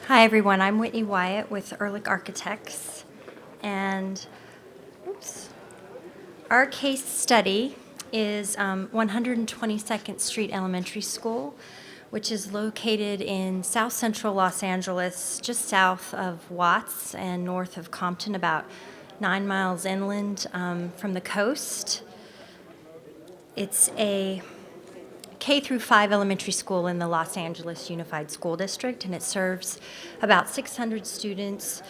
Hi, everyone. I'm Whitney Wyatt with Ehrlich Architects. And our case study is 122nd Street Elementary School, which is located in south central Los Angeles, just south of Watts and north of Compton, about 9 miles inland from the coast. It's a K through 5 elementary school in the Los Angeles Unified School District, and it serves about 600 students.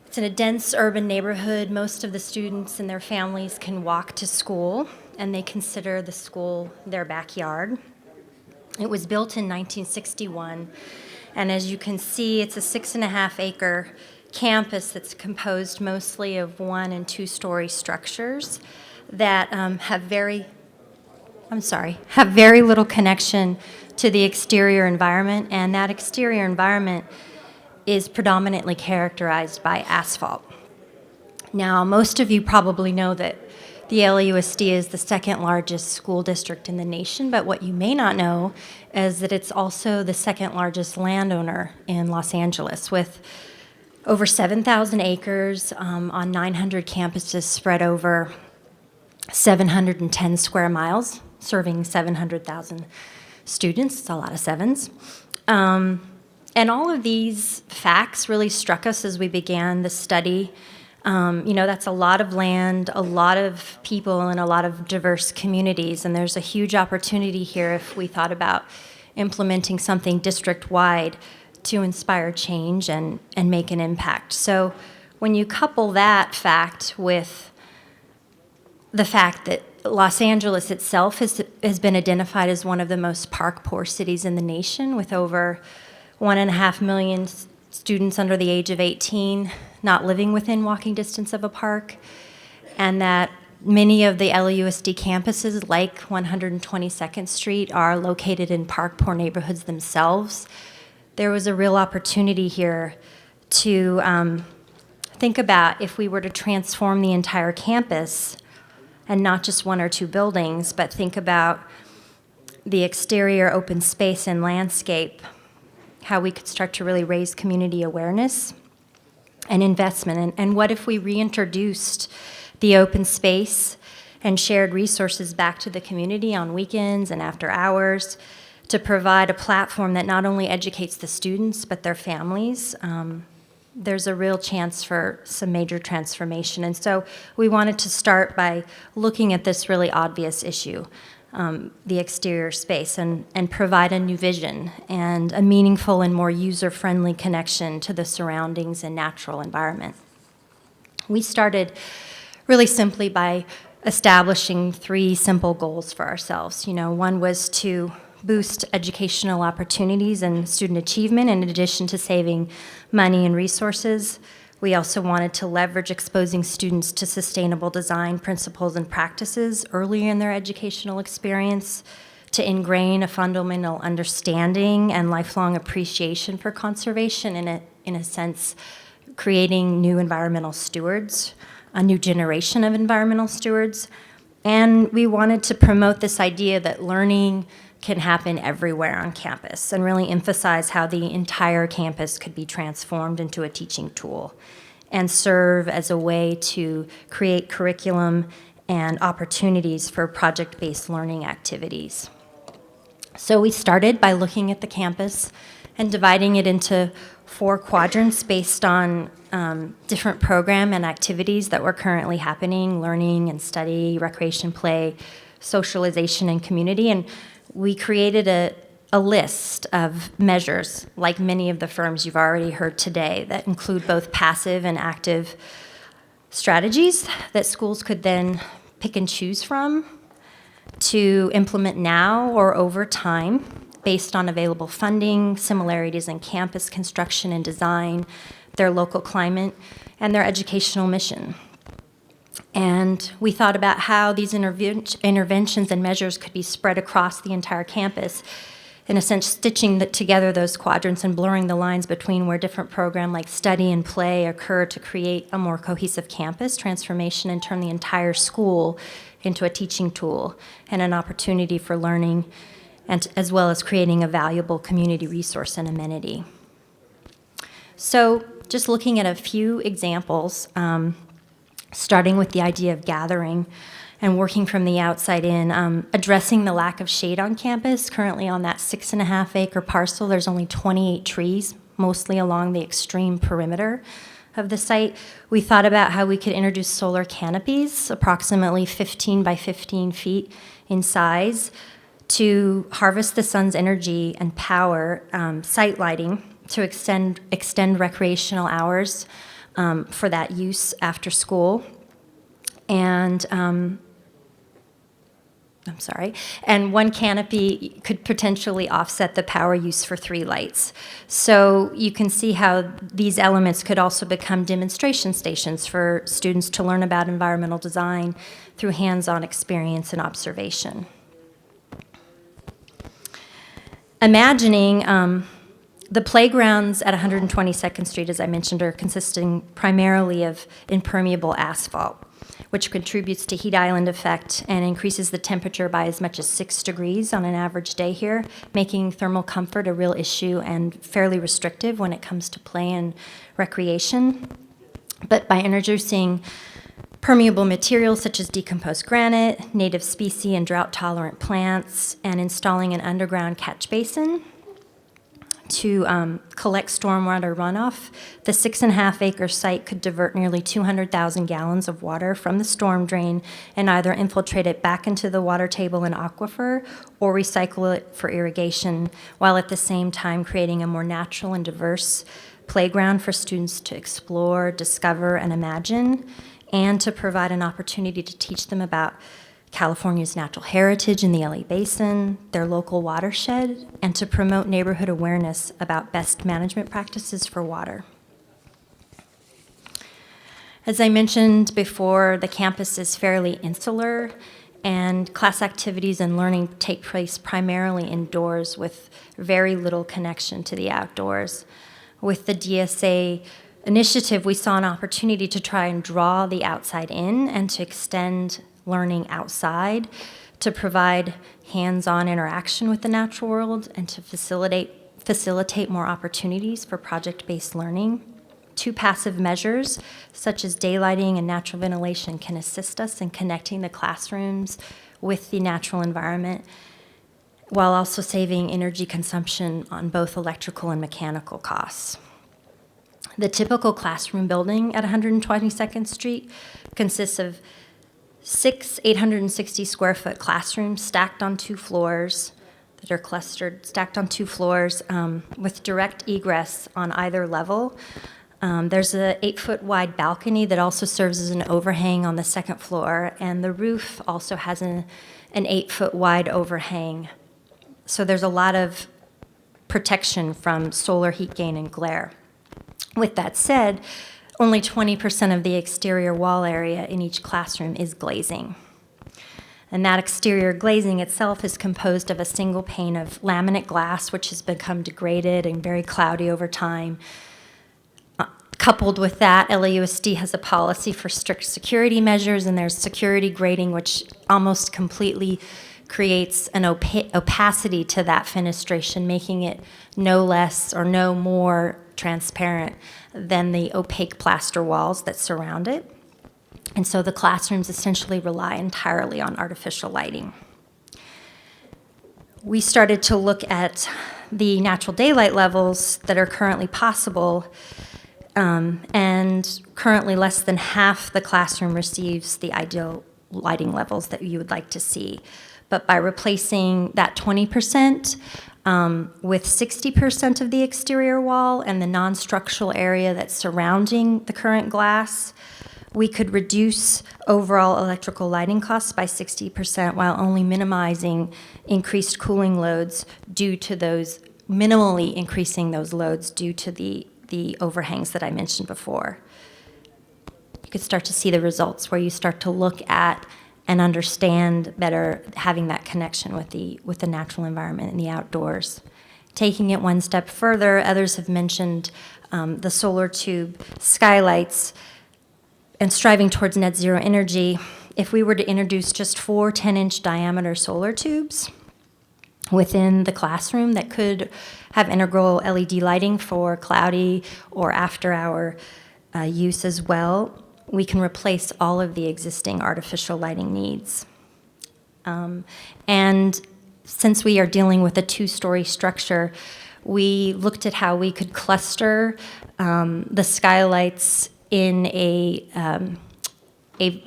It's in a dense urban neighborhood. Most of the students and their families can walk to school, and they consider the school their backyard. It was built in 1961, and as you can see, it's a 6.5-acre campus that's composed mostly of 1- and 2-story structures that have very little connection to the exterior environment, and that exterior environment is predominantly characterized by asphalt. Now, most of you probably know that the LAUSD is the second largest school district in the nation, but what you may not know is that it's also the second largest landowner in Los Angeles, with over 7,000 acres on 900 campuses spread over 710 square miles, serving 700,000 students. It's a lot of sevens. And all of these facts really struck us as we began the study. That's a lot of land, a lot of people, and a lot of diverse communities. And there's a huge opportunity here if we thought about implementing something district-wide to inspire change and make an impact. So when you couple that fact with the fact that Los Angeles itself has been identified as one of the most park-poor cities in the nation, with over 1.5 million students under the age of 18 not living within walking distance of a park, and that many of the LAUSD campuses, like 122nd Street, are located in park-poor neighborhoods themselves. There was a real opportunity here to think about if we were to transform the entire campus, and not just 1 or 2 buildings, but think about the exterior open space and landscape, how we could start to really raise community awareness and investment. And what if we reintroduced the open space and shared resources back to the community on weekends and after hours to provide a platform that not only educates the students but their families? There's a real chance for some major transformation. And so we wanted to start by looking at this really obvious issue, the exterior space, and provide a new vision and a meaningful and more user-friendly connection to the surroundings and natural environment. We started really simply by establishing 3 simple goals for ourselves. One was to boost educational opportunities and student achievement in addition to saving money and resources. We also wanted to leverage exposing students to sustainable design principles and practices early in their educational experience, to ingrain a fundamental understanding and lifelong appreciation for conservation, in a sense, creating new environmental stewards, a new generation of environmental stewards. And we wanted to promote this idea that learning can happen everywhere on campus, and really emphasize how the entire campus could be transformed into a teaching tool and serve as a way to create curriculum and opportunities for project-based learning activities. So we started by looking at the campus and dividing it into 4 quadrants based on different program and activities that were currently happening: learning and study, recreation, play, socialization, and community. And we created a list of measures, like many of the firms you've already heard today, that include both passive and active strategies that schools could then pick and choose from to implement now or over time based on available funding, similarities in campus construction and design, their local climate, and their educational mission. And we thought about how these interventions and measures could be spread across the entire campus, in a sense stitching together those quadrants and blurring the lines between where different programs like study and play occur to create a more cohesive campus transformation and turn the entire school into a teaching tool and an opportunity for learning, and as well as creating a valuable community resource and amenity. So just looking at a few examples, starting with the idea of gathering and working from the outside in, addressing the lack of shade on campus. Currently on that 6.5-acre parcel, there's only 28 trees, mostly along the extreme perimeter of the site. We thought about how we could introduce solar canopies, approximately 15 by 15 feet in size, to harvest the sun's energy and power site lighting to extend recreational hours for that use after school. And and one canopy could potentially offset the power use for 3 lights. So you can see how these elements could also become demonstration stations for students to learn about environmental design through hands-on experience and observation. Imagining the playgrounds at 122nd Street, as I mentioned, are consisting primarily of impermeable asphalt, which contributes to heat island effect and increases the temperature by as much as 6 degrees on an average day here, making thermal comfort a real issue and fairly restrictive when it comes to play and recreation. But by introducing permeable materials such as decomposed granite, native species and drought-tolerant plants, and installing an underground catch basin to collect stormwater runoff, the 6.5-acre site could divert nearly 200,000 gallons of water from the storm drain and either infiltrate it back into the water table and aquifer or recycle it for irrigation, while at the same time creating a more natural and diverse playground for students to explore, discover, and imagine, and to provide an opportunity to teach them about California's natural heritage in the LA Basin, their local watershed, and to promote neighborhood awareness about best management practices for water. As I mentioned before, the campus is fairly insular, and class activities and learning take place primarily indoors with very little connection to the outdoors. With the DSA initiative, we saw an opportunity to try and draw the outside in and to extend learning outside, to provide hands-on interaction with the natural world, and to facilitate more opportunities for project-based learning. 2 passive measures, such as daylighting and natural ventilation, can assist us in connecting the classrooms with the natural environment, while also saving energy consumption on both electrical and mechanical costs. The typical classroom building at 122nd Street consists of 6 860-square-foot classrooms stacked on 2 floors that are clustered, stacked on 2 floors with direct egress on either level. There's a 8-foot wide balcony that also serves as an overhang on the 2nd floor, and the roof also has an 8-foot wide overhang. So there's a lot of protection from solar heat gain and glare. With that said, only 20% of the exterior wall area in each classroom is glazing. And that exterior glazing itself is composed of a single pane of laminate glass, which has become degraded and very cloudy over time. Coupled with that, LAUSD has a policy for strict security measures, and there's security grading, which almost completely creates an opacity to that fenestration, making it no less or no more transparent than the opaque plaster walls that surround it. And so the classrooms essentially rely entirely on artificial lighting. We started to look at the natural daylight levels that are currently possible, and currently less than half the classroom receives the ideal lighting levels that you would like to see. But by replacing that 20% with 60% of the exterior wall and the non-structural area that's surrounding the current glass, we could reduce overall electrical lighting costs by 60% while only minimizing increased cooling loads due to those, minimally increasing those loads due to the overhangs that I mentioned before. You could start to see the results where you start to look at and understand better having that connection with the natural environment and the outdoors. Taking it one step further, others have mentioned the solar tube skylights and striving towards net zero energy. If we were to introduce just 4 10-inch diameter solar tubes within the classroom that could have integral LED lighting for cloudy or after-hour use as well. We can replace all of the existing artificial lighting needs. And since we are dealing with a two-story structure, we looked at how we could cluster the skylights in a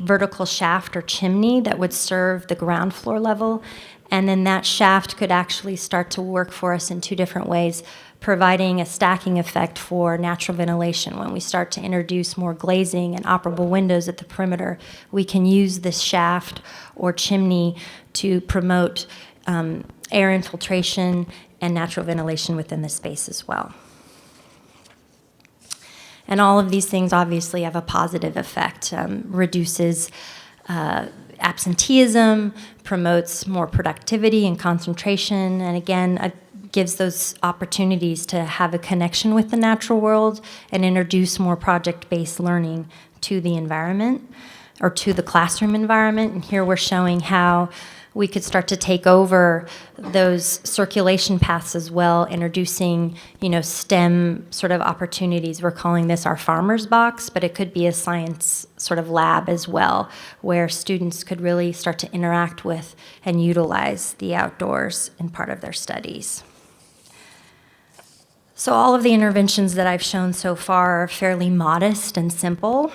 vertical shaft or chimney that would serve the ground floor level. And then that shaft could actually start to work for us in two different ways, providing a stacking effect for natural ventilation. When we start to introduce more glazing and operable windows at the perimeter, we can use this shaft or chimney to promote air infiltration and natural ventilation within the space as well. And all of these things obviously have a positive effect, reduces absenteeism, promotes more productivity and concentration, and again, gives those opportunities to have a connection with the natural world and introduce more project-based learning to the environment or to the classroom environment. And here we're showing how we could start to take over those circulation paths as well, introducing, STEM sort of opportunities. We're calling this our farmer's box, but it could be a science sort of lab as well, where students could really start to interact with and utilize the outdoors in part of their studies. So all of the interventions that I've shown so far are fairly modest and simple.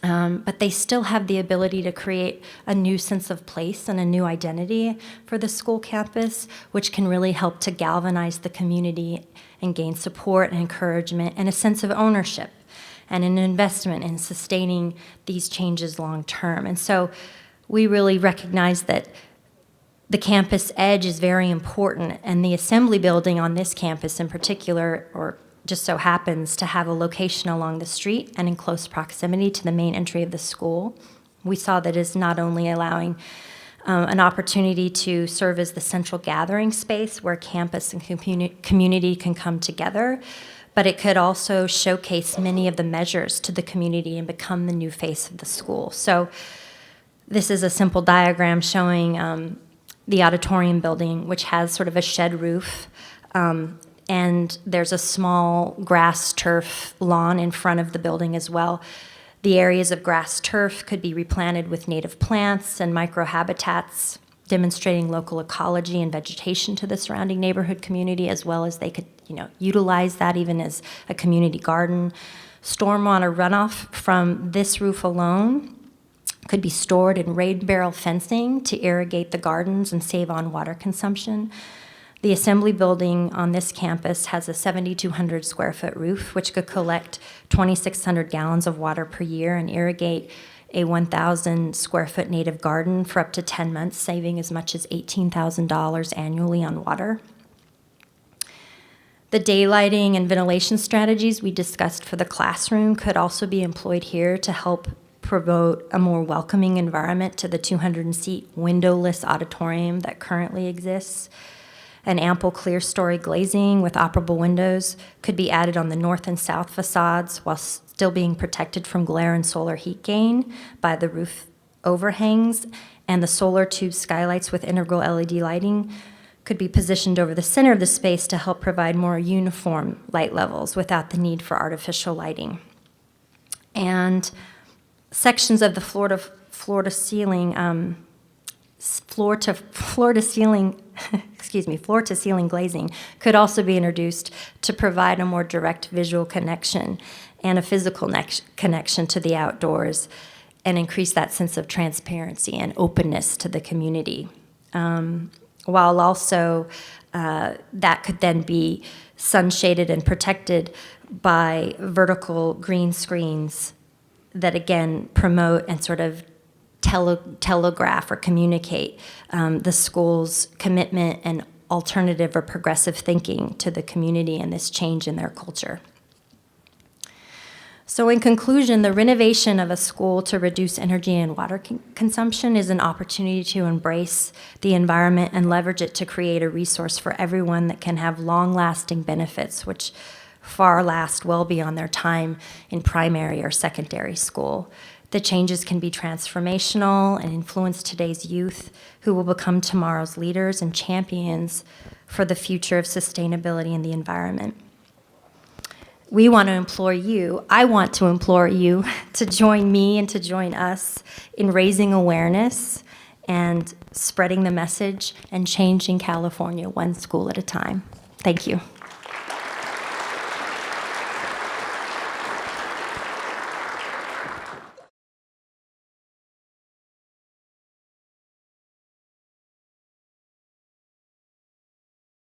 But they still have the ability to create a new sense of place and a new identity for the school campus, which can really help to galvanize the community and gain support and encouragement and a sense of ownership and an investment in sustaining these changes long term. And so we really recognize that the campus edge is very important, and the assembly building on this campus in particular, or just so happens to have a location along the street and in close proximity to the main entry of the school. We saw that is not only allowing an opportunity to serve as the central gathering space where campus and community can come together, but it could also showcase many of the measures to the community and become the new face of the school. So this is a simple diagram showing the auditorium building, which has sort of a shed roof, and there's a small grass turf lawn in front of the building as well. The areas of grass turf could be replanted with native plants and microhabitats, demonstrating local ecology and vegetation to the surrounding neighborhood community, as well as they could, utilize that even as a community garden. Stormwater runoff from this roof alone could be stored in rain barrel fencing to irrigate the gardens and save on water consumption. The assembly building on this campus has a 7,200 square foot roof, which could collect 2,600 gallons of water per year and irrigate a 1,000 square foot native garden for up to 10 months, saving as much as $18,000 annually on water. The daylighting and ventilation strategies we discussed for the classroom could also be employed here to help promote a more welcoming environment to the 200-seat windowless auditorium that currently exists. An ample clear-story glazing with operable windows could be added on the north and south facades while still being protected from glare and solar heat gain by the roof overhangs, and the solar tube skylights with integral LED lighting could be positioned over the center of the space to help provide more uniform light levels without the need for artificial lighting. And sections of the floor to ceiling glazing could also be introduced to provide a more direct visual connection and a physical connection to the outdoors and increase that sense of transparency and openness to the community. While also that could then be sun-shaded and protected by vertical green screens that again promote and sort of telegraph or communicate the school's commitment and alternative or progressive thinking to the community and this change in their culture. So in conclusion, the renovation of a school to reduce energy and water consumption is an opportunity to embrace the environment and leverage it to create a resource for everyone that can have long-lasting benefits, which far last well beyond their time in primary or secondary school. The changes can be transformational and influence today's youth, who will become tomorrow's leaders and champions for the future of sustainability in the environment. We want to implore you, I want to implore you to join me and to join us in raising awareness and spreading the message and changing California one school at a time. Thank you.